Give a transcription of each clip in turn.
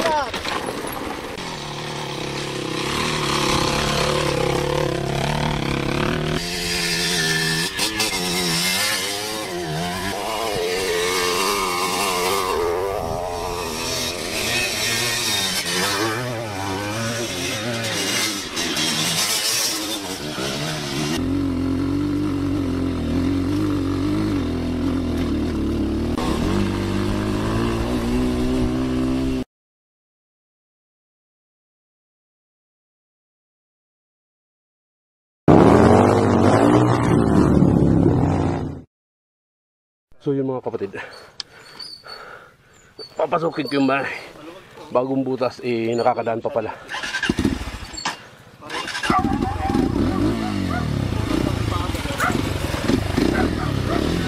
Ingat! So yun mga kapatid, papasukin ko yung bahay. Bagong butas, nakakadaan pa pala.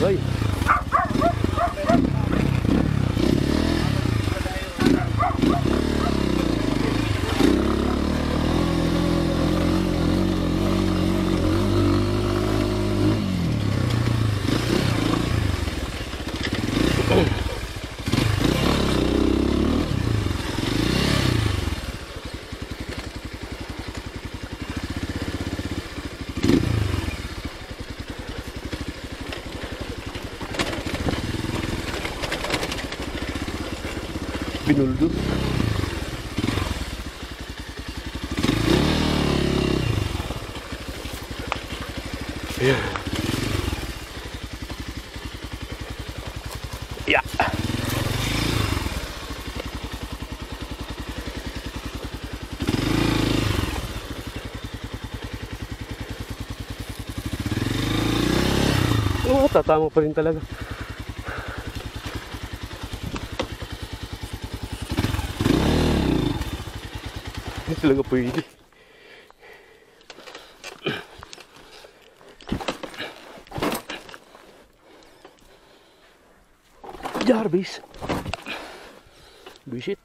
Hoy! Binuldot. Ayan. Yeah. Oh, tatama pa rin talaga. Hindi talaga pwede. Jarvis. Bisit.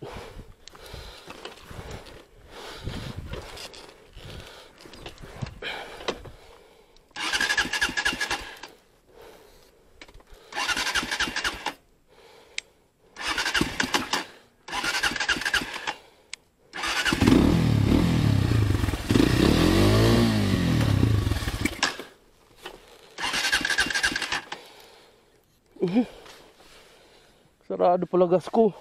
Sarado pala gas ko.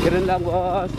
Keren lang, boss.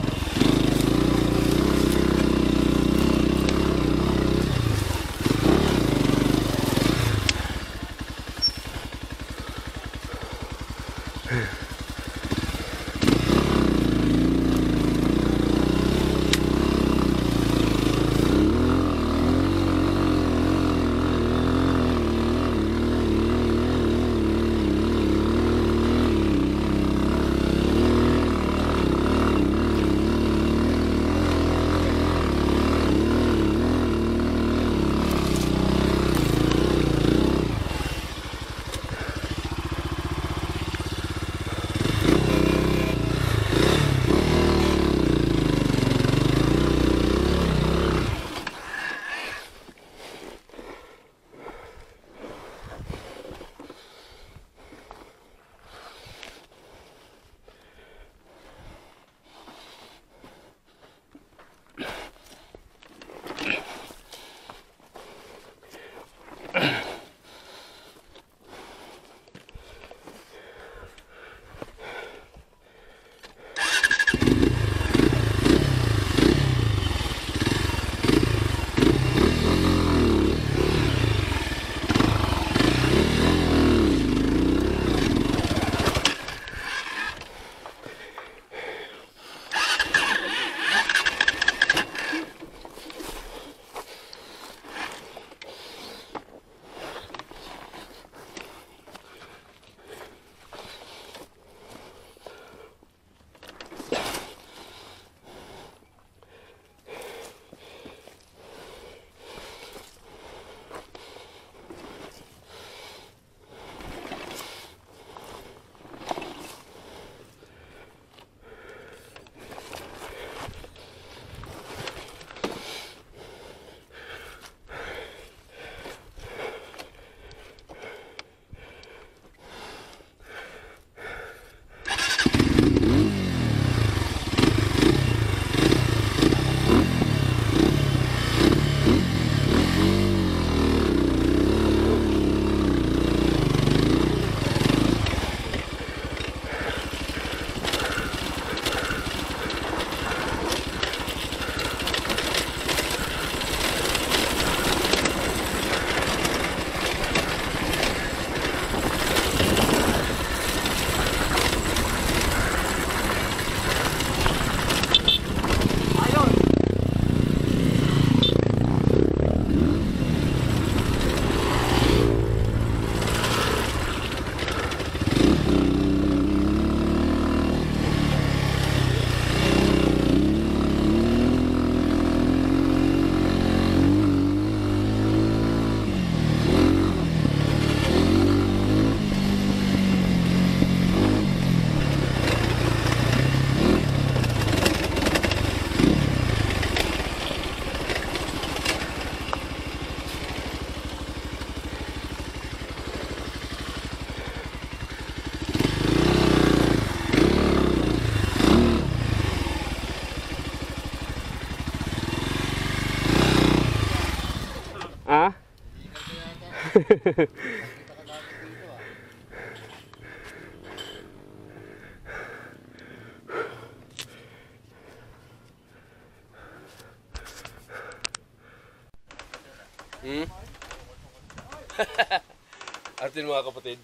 Atin mga kapatid,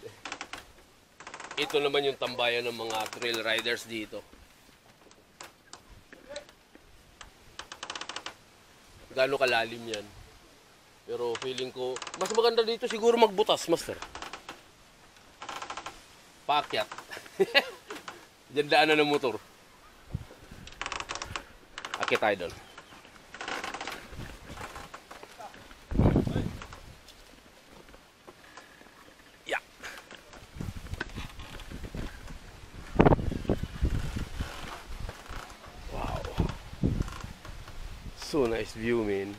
ito naman yung tambayan ng mga trail riders dito. Gaano kalalim yan. Pero feeling ko, mas maganda dito siguro magbutas, master. Paakyat. Diyan daanan ng motor. Akyat tayo doon. Yeah. Wow. So nice view, man.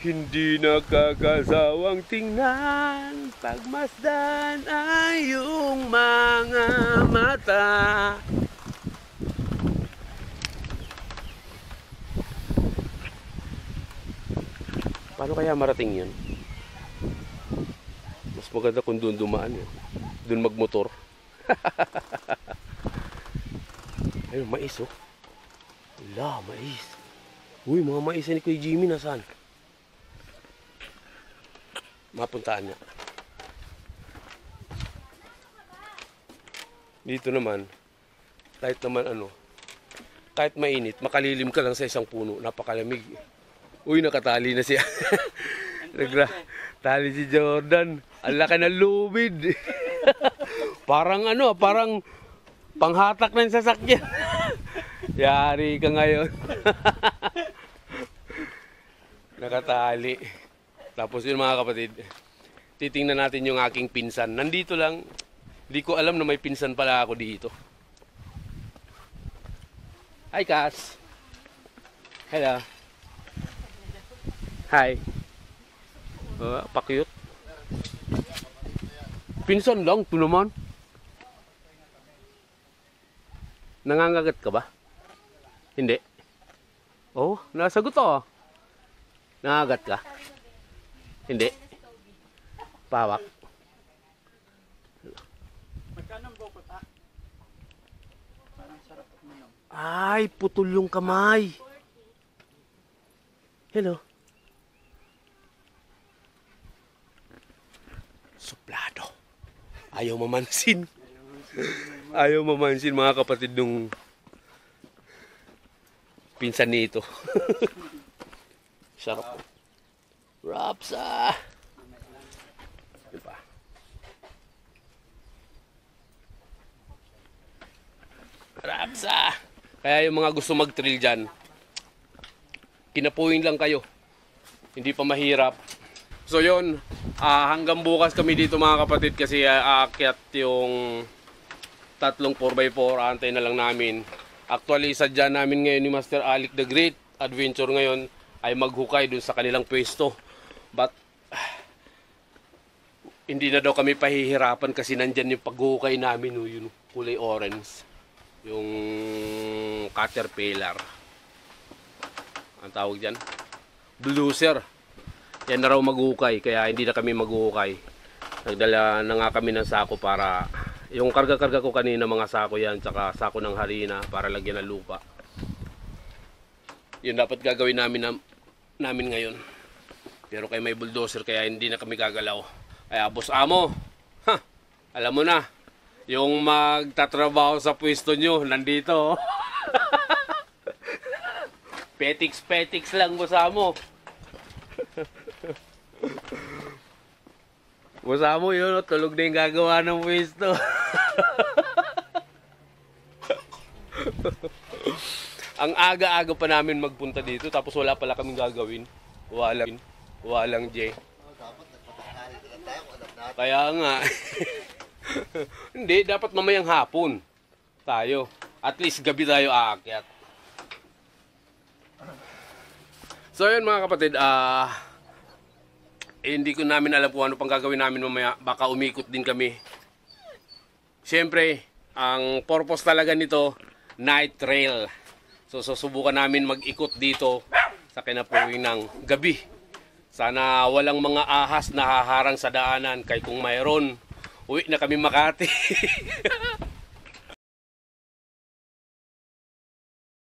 Hindi nakakasawang tingnan, pagmasdan ay iyong mga mata. Paano kaya marating yun? Mas maganda kung doon dumaan yun. Doon magmotor. Ayun, mais oh. Wala, mais. Uy, mga mais ni Kuya Jimmy nasaan? Mapuntaan niya. Dito naman, kahit mainit, makalilim ka lang sa isang puno, napakalamig. Uy, nakatali na siya. Tali si Jordan. Ang laki ng lubid. Parang parang panghatak ng sasakyan. Yari ka ngayon. Nakatali. Tapos yun mga kapatid, titingnan natin yung aking pinsan. Nandito lang, hindi ko alam na may pinsan pala ako dito. Hi, Cass. Hello. Hi. Pa-cute. Pinsan lang, ito naman. Nangangagat ka ba? Hindi. Oh, nasagot ako. Nangangagat ka? Hindi. Pawak. Magkano ang bukot ah? Parang sarap at minom. Ay, putol yung kamay. Hello. Suplado. Ayaw mamansin. Ayaw mamansin mga kapatid nung pinsan nito. Sarap. Rapsa! Diba? Rapsa! Kaya yung mga gusto mag-trail dyan, kinapuin lang kayo. Hindi pa mahirap. So yun, hanggang bukas kami dito mga kapatid kasi aakyat yung tatlong 4x4. Antay na lang namin. Actually, sadya namin ngayon ni Master Alec the Great Adventure ngayon ay maghukay dun sa kanilang pwesto. But hindi na daw kami pahihirapan kasi nandyan yung paghukay namin, yung kulay orange, yung caterpillar, ang tawag dyan, blueser. Yan na raw maghukay, kaya hindi na kami maghukay. Nagdala na nga kami ng sako para yung karga-karga ko kanina, mga sako yan, tsaka sako ng harina para lagyan ng lupa. Yun dapat gagawin namin ngayon. Pero kay may bulldozer kaya hindi na kami gagalaw. Kaya boss amo, alam mo na, yung magtatrabaho sa pwesto nyo, nandito. Petiks lang boss amo. Boss amo yun, tulog na yung gagawa ng pwesto. Ang aga-aga pa namin magpunta dito, tapos wala pala kaming gagawin. Walang J. Kaya nga. Hindi, dapat mamayang hapon tayo. At least gabi tayo aakyat. So yun mga kapatid, hindi ko namin alam kung ano pang gagawin namin mamaya. Baka umikot din kami. Siyempre, ang purpose talaga nito, night trail. So susubukan namin mag-ikot dito sa kinapuwing ng gabi. Sana walang mga ahas na haharang sa daanan, kay kung mayroon, uwi na kami Makati.